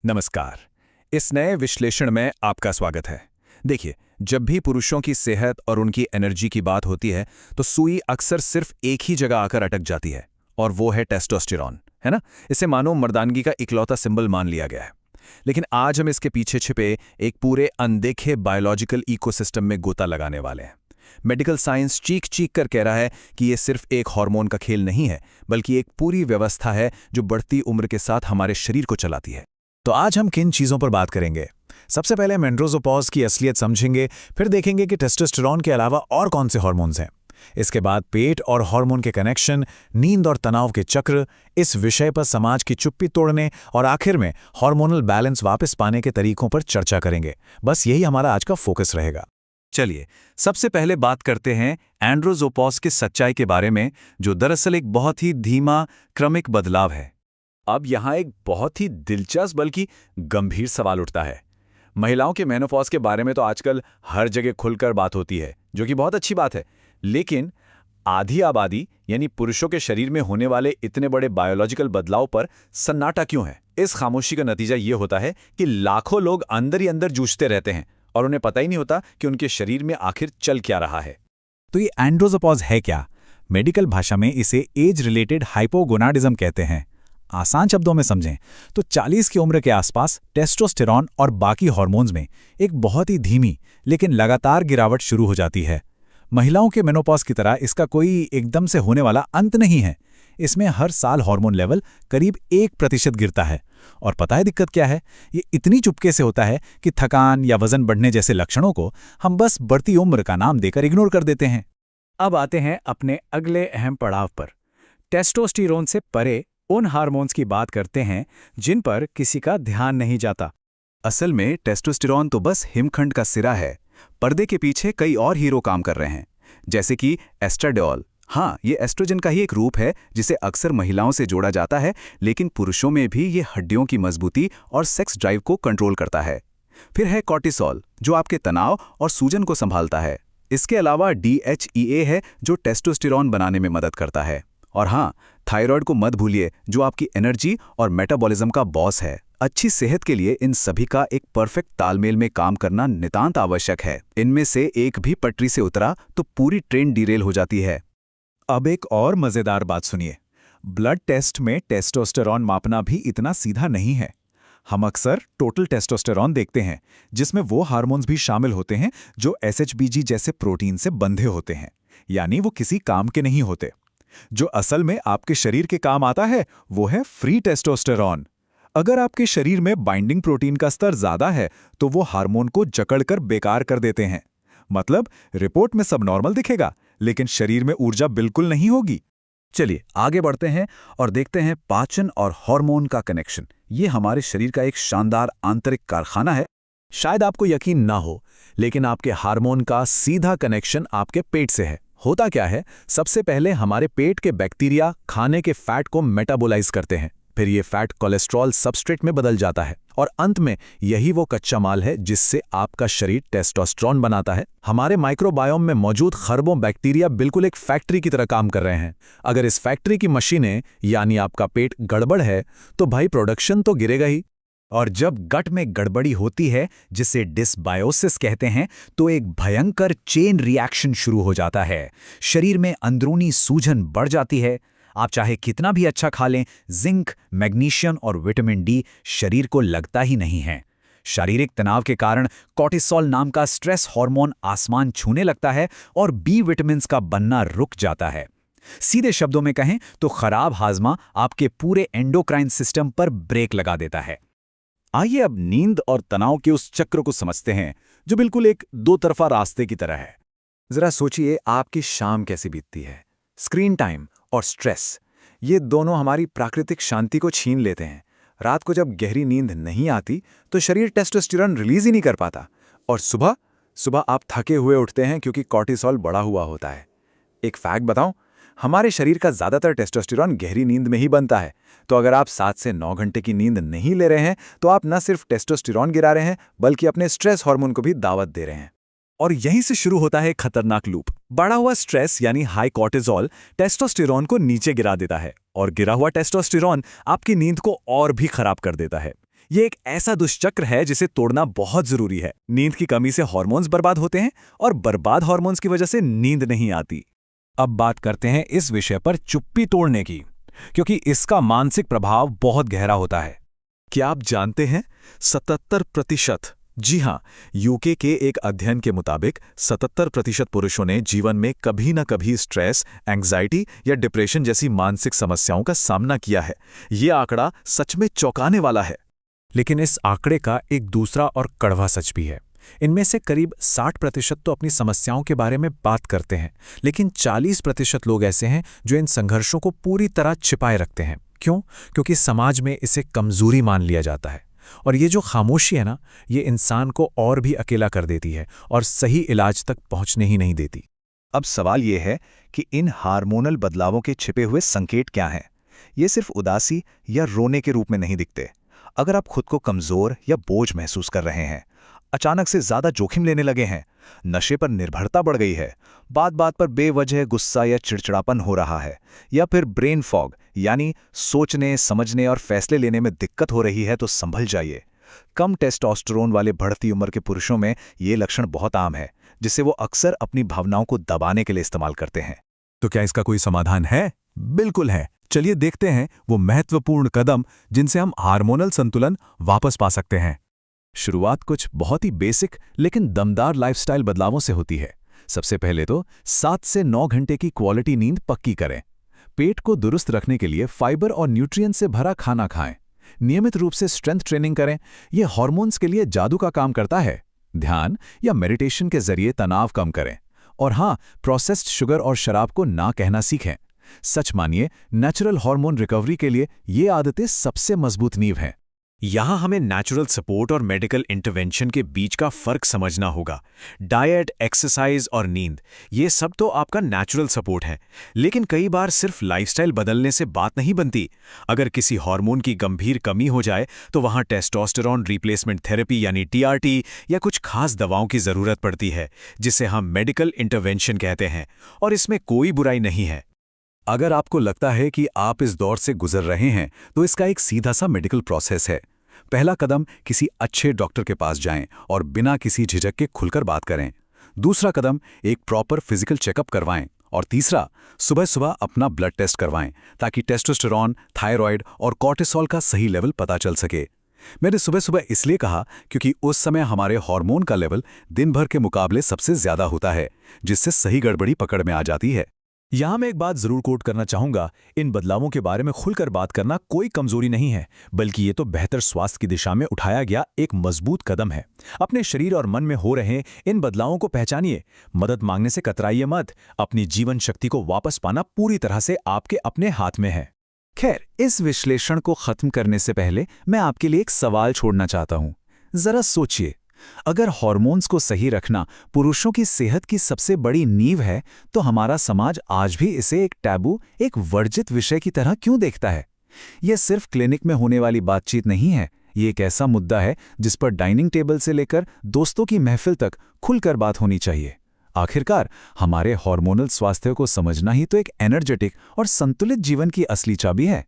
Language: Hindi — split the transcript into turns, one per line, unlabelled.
नमस्कार। इस नए विश्लेषण में आपका स्वागत है। देखिए, जब भी पुरुषों की सेहत और उनकी एनर्जी की बात होती है, तो सुई अक्सर सिर्फ एक ही जगह आकर अटक जाती है, और वो है टेस्टोस्टेरॉन, है ना? इसे मानो मर्दानगी का इकलौता सिंबल मान लिया गया है। लेकिन आज हम इसके पीछे छिपे एक पूरे अनदेखे बायोलॉजिकल इकोसिस्टम में गोता लगाने वाले हैं। मेडिकल साइंस चीख चीख कर कह रहा है कि ये सिर्फ एक हार्मोन का खेल नहीं है, बल्कि एक पूरी व्यवस्था है जो बढ़ती उम्र के साथ हमारे शरीर को चलाती है।
तो आज हम किन चीज़ों पर बात करेंगे? सबसे पहले हम एंड्रोजोपॉज की असलियत समझेंगे, फिर देखेंगे कि टेस्टोस्टेरॉन के अलावा और कौन से हार्मोन्स हैं। इसके बाद पेट और हार्मोन के कनेक्शन, नींद और तनाव के चक्र, इस विषय पर समाज की चुप्पी तोड़ने और आखिर में हार्मोनल बैलेंस वापस पाने के तरीकों पर चर्चा करेंगे। बस यही हमारा आज का फोकस रहेगा।
चलिए, सबसे पहले बात करते हैं एंड्रोजोपॉज की सच्चाई के बारे में, जो दरअसल एक बहुत ही धीमा, क्रमिक बदलाव है। अब यहाँ एक बहुत ही दिलचस्प बल्कि गंभीर सवाल उठता है। महिलाओं के मेनोपॉज के बारे में तो आजकल हर जगह खुलकर बात होती है, जो कि बहुत अच्छी बात है। लेकिन आधी आबादी यानी पुरुषों के शरीर में होने वाले इतने बड़े बायोलॉजिकल बदलाव पर सन्नाटा क्यों है? इस खामोशी का नतीजा ये होता है कि लाखों लोग अंदर ही अंदर जूझते रहते हैं और उन्हें पता ही नहीं होता कि उनके शरीर में आखिर चल क्या रहा है।
तो ये एंड्रोजोपॉज है क्या? मेडिकल भाषा में इसे एज रिलेटेड हाइपोगोनाडिज्म कहते हैं। आसान शब्दों में समझें तो 40 की उम्र के आसपास टेस्टोस्टेरॉन और बाकी हार्मोन्स में एक बहुत ही धीमी लेकिन लगातार गिरावट शुरू हो जाती है। महिलाओं के मेनोपॉज की तरह इसका कोई एकदम से होने वाला अंत नहीं है। इसमें हर साल हार्मोन लेवल करीब 1% गिरता है। और पता है दिक्कत क्या है? ये इतनी चुपके से होता है कि थकान या वजन बढ़ने जैसे लक्षणों को हम बस बढ़ती उम्र का नाम देकर इग्नोर कर देते हैं।
अब आते हैं अपने अगले अहम पड़ाव पर। टेस्टोस्टेरोन से परे उन हार्मोन्स की बात करते हैं जिन पर किसी का ध्यान नहीं जाता।
असल में टेस्टोस्टेरॉन तो बस हिमखंड का सिरा है। पर्दे के पीछे कई और हीरो काम कर रहे हैं, जैसे कि एस्ट्राडियोल। हाँ, ये एस्ट्रोजन का ही एक रूप है जिसे अक्सर महिलाओं से जोड़ा जाता है, लेकिन पुरुषों में भी ये हड्डियों की मजबूती और सेक्स ड्राइव को कंट्रोल करता है। फिर है कॉर्टिसोल, जो आपके तनाव और सूजन को संभालता है। इसके अलावा DHEA है, जो टेस्टोस्टेरॉन बनाने में मदद करता है। और हाँ, थायराइड को मत भूलिए, जो आपकी एनर्जी और मेटाबॉलिज्म का बॉस है। अच्छी सेहत के लिए इन सभी का एक परफेक्ट तालमेल में काम करना नितांत आवश्यक है। इनमें से एक भी पटरी से उतरा तो पूरी ट्रेन डिरेल हो जाती है।
अब एक और मजेदार बात सुनिए। ब्लड टेस्ट में टेस्टोस्टेरॉन मापना भी इतना सीधा नहीं है। हम अक्सर टोटल टेस्टोस्टेरॉन देखते हैं, जिसमें वो हार्मोन्स भी शामिल होते हैं जो SHBG जैसे प्रोटीन से बंधे होते हैं, यानी वो किसी काम के नहीं होते। जो असल में आपके शरीर के काम आता है वो है फ्री टेस्टोस्टेरॉन। अगर आपके शरीर में बाइंडिंग प्रोटीन का स्तर ज्यादा है तो वो हार्मोन को जकड़कर बेकार कर देते हैं। मतलब रिपोर्ट में सब नॉर्मल दिखेगा, लेकिन शरीर में ऊर्जा बिल्कुल नहीं होगी।
चलिए आगे बढ़ते हैं और देखते हैं पाचन और हार्मोन का कनेक्शन। ये हमारे शरीर का एक शानदार आंतरिक कारखाना है। शायद आपको यकीन ना हो, लेकिन आपके हार्मोन का सीधा कनेक्शन आपके पेट से है। होता क्या है? सबसे पहले हमारे पेट के बैक्टीरिया खाने के फैट को मेटाबोलाइज करते हैं, फिर ये फैट कोलेस्ट्रॉल सबस्ट्रेट में बदल जाता है, और अंत में यही वो कच्चा माल है जिससे आपका शरीर टेस्टोस्टेरॉन बनाता है। हमारे माइक्रोबायोम में मौजूद खरबों बैक्टीरिया बिल्कुल एक फैक्ट्री की तरह काम कर रहे हैं। अगर इस फैक्ट्री की मशीनें यानी आपका पेट गड़बड़ है, तो भाई प्रोडक्शन तो गिरेगा ही।
और जब गट में गड़बड़ी होती है, जिसे डिसबायोसिस कहते हैं, तो एक भयंकर चेन रिएक्शन शुरू हो जाता है। शरीर में अंदरूनी सूजन बढ़ जाती है। आप चाहे कितना भी अच्छा खा लें, जिंक, मैग्नीशियम और विटामिन डी शरीर को लगता ही नहीं है। शारीरिक तनाव के कारण कॉर्टिसोल नाम का स्ट्रेस हार्मोन आसमान छूने लगता है और बी विटामिन्स का बनना रुक जाता है। सीधे शब्दों में कहें तो खराब हाजमा आपके पूरे एंडोक्राइन सिस्टम पर ब्रेक लगा देता है।
आइए अब नींद और तनाव के उस चक्र को समझते हैं, जो बिल्कुल एक दो तरफा रास्ते की तरह है। जरा सोचिए, आपकी शाम कैसी बीतती है। स्क्रीन टाइम और स्ट्रेस, ये दोनों हमारी प्राकृतिक शांति को छीन लेते हैं। रात को जब गहरी नींद नहीं आती तो शरीर टेस्टोस्टेरोन रिलीज ही नहीं कर पाता, और सुबह सुबह आप थके हुए उठते हैं क्योंकि कॉर्टिसोल बढ़ा हुआ होता है। एक फैक्ट बताऊं, हमारे शरीर का ज्यादातर टेस्टोस्टेरोन गहरी नींद में ही बनता है। तो अगर आप 7 से 9 घंटे की नींद नहीं ले रहे हैं, तो आप न सिर्फ टेस्टोस्टेरोन गिरा रहे हैं, बल्कि अपने स्ट्रेस हार्मोन को भी दावत दे रहे हैं। और यहीं से शुरू होता है खतरनाक लूप। बढ़ा हुआ स्ट्रेस यानी हाई कॉर्टिसोल टेस्टोस्टेरोन को नीचे गिरा देता है, और गिरा हुआ टेस्टोस्टेरोन आपकी नींद को और भी खराब कर देता है। ये एक ऐसा दुष्चक्र है जिसे तोड़ना बहुत जरूरी है। नींद की कमी से हार्मोन्स बर्बाद होते हैं और बर्बाद हार्मोन्स की वजह से नींद नहीं आती।
अब बात करते हैं इस विषय पर चुप्पी तोड़ने की, क्योंकि इसका मानसिक प्रभाव बहुत गहरा होता है।
क्या आप जानते हैं 77%, जी हाँ, यूके के एक अध्ययन के मुताबिक 77% पुरुषों ने जीवन में कभी न कभी स्ट्रेस, एंग्जाइटी या डिप्रेशन जैसी मानसिक समस्याओं का सामना किया है। ये आंकड़ा सच में चौंकाने वाला है।
लेकिन इस आंकड़े का एक दूसरा और कड़वा सच भी है। इनमें से करीब 60% तो अपनी समस्याओं के बारे में बात करते हैं, लेकिन 40% लोग ऐसे हैं जो इन संघर्षों को पूरी तरह छिपाए रखते हैं। क्यों? क्योंकि समाज में इसे कमजोरी मान लिया जाता है। और ये जो खामोशी है ना, ये इंसान को और भी अकेला कर देती है और सही इलाज तक पहुंचने ही नहीं देती।
अब सवाल ये है कि इन हार्मोनल बदलावों के छिपे हुए संकेत क्या हैं? ये सिर्फ उदासी या रोने के रूप में नहीं दिखते। अगर आप खुद को कमजोर या बोझ महसूस कर रहे हैं, अचानक से ज्यादा जोखिम लेने लगे हैं, नशे पर निर्भरता बढ़ गई है, बात बात पर बेवजह गुस्सा या चिड़चिड़ापन हो रहा है, या फिर ब्रेन फॉग यानी सोचने, समझने और फैसले लेने में दिक्कत हो रही है, तो संभल जाइए। कम टेस्टोस्टेरोन वाले बढ़ती उम्र के पुरुषों में ये लक्षण बहुत आम है, जिसे वो अक्सर अपनी भावनाओं को दबाने के लिए इस्तेमाल करते हैं।
तो क्या इसका कोई समाधान है? बिल्कुल है। चलिए देखते हैं वो महत्वपूर्ण कदम जिनसे हम हार्मोनल संतुलन वापस पा सकते हैं। शुरुआत कुछ बहुत ही बेसिक लेकिन दमदार लाइफस्टाइल बदलावों से होती है। सबसे पहले तो 7 से 9 घंटे की क्वालिटी नींद पक्की करें। पेट को दुरुस्त रखने के लिए फाइबर और न्यूट्रिएंट से भरा खाना खाएं। नियमित रूप से स्ट्रेंथ ट्रेनिंग करें। यह हार्मोन्स के लिए जादू का काम करता है। ध्यान या मेडिटेशन के जरिए तनाव कम करें। और हाँ, प्रोसेस्ड शुगर और शराब को ना कहना सीखें। सच मानिए, नेचुरल हार्मोन रिकवरी के लिए ये आदतें सबसे मजबूत नींव हैं।
यहाँ हमें नेचुरल सपोर्ट और मेडिकल इंटरवेंशन के बीच का फर्क समझना होगा। डाइट, एक्सरसाइज और नींद, ये सब तो आपका नेचुरल सपोर्ट है, लेकिन कई बार सिर्फ लाइफस्टाइल बदलने से बात नहीं बनती। अगर किसी हार्मोन की गंभीर कमी हो जाए तो वहाँ टेस्टोस्टेरोन रिप्लेसमेंट थेरेपी यानी टीआरटी या कुछ खास दवाओं की ज़रूरत पड़ती है, जिसे हम मेडिकल इंटरवेंशन कहते हैं। और इसमें कोई बुराई नहीं है।
अगर आपको लगता है कि आप इस दौर से गुजर रहे हैं, तो इसका एक सीधा सा मेडिकल प्रोसेस है। पहला कदम, किसी अच्छे डॉक्टर के पास जाएं और बिना किसी झिझक के खुलकर बात करें। दूसरा कदम, एक प्रॉपर फिजिकल चेकअप करवाएं। और तीसरा, सुबह सुबह अपना ब्लड टेस्ट करवाएं, ताकि टेस्टोस्टेरोन, थायराइड और कॉर्टिसोल का सही लेवल पता चल सके। मैंने सुबह सुबह इसलिए कहा क्योंकि उस समय हमारे हार्मोन का लेवल दिन भर के मुकाबले सबसे ज्यादा होता है, जिससे सही गड़बड़ी पकड़ में आ जाती है। यहाँ मैं एक बात जरूर कोट करना चाहूंगा, इन बदलावों के बारे में खुलकर बात करना कोई कमजोरी नहीं है, बल्कि ये तो बेहतर स्वास्थ्य की दिशा में उठाया गया एक मजबूत कदम है। अपने शरीर और मन में हो रहे इन बदलावों को पहचानिए। मदद मांगने से कतराइए मत। अपनी जीवन शक्ति को वापस पाना पूरी तरह से आपके अपने हाथ में है। खैर, इस विश्लेषण को खत्म करने से पहले मैं आपके लिए एक सवाल छोड़ना चाहता हूं। जरा सोचिए, अगर हार्मोन्स को सही रखना पुरुषों की सेहत की सबसे बड़ी नींव है, तो हमारा समाज आज भी इसे एक टैबू, एक वर्जित विषय की तरह क्यों देखता है? यह सिर्फ क्लिनिक में होने वाली बातचीत नहीं है। ये एक ऐसा मुद्दा है जिस पर डाइनिंग टेबल से लेकर दोस्तों की महफिल तक खुलकर बात होनी चाहिए। आखिरकार हमारे हार्मोनल स्वास्थ्य को समझना ही तो एक एनर्जेटिक और संतुलित जीवन की असली चाबी है।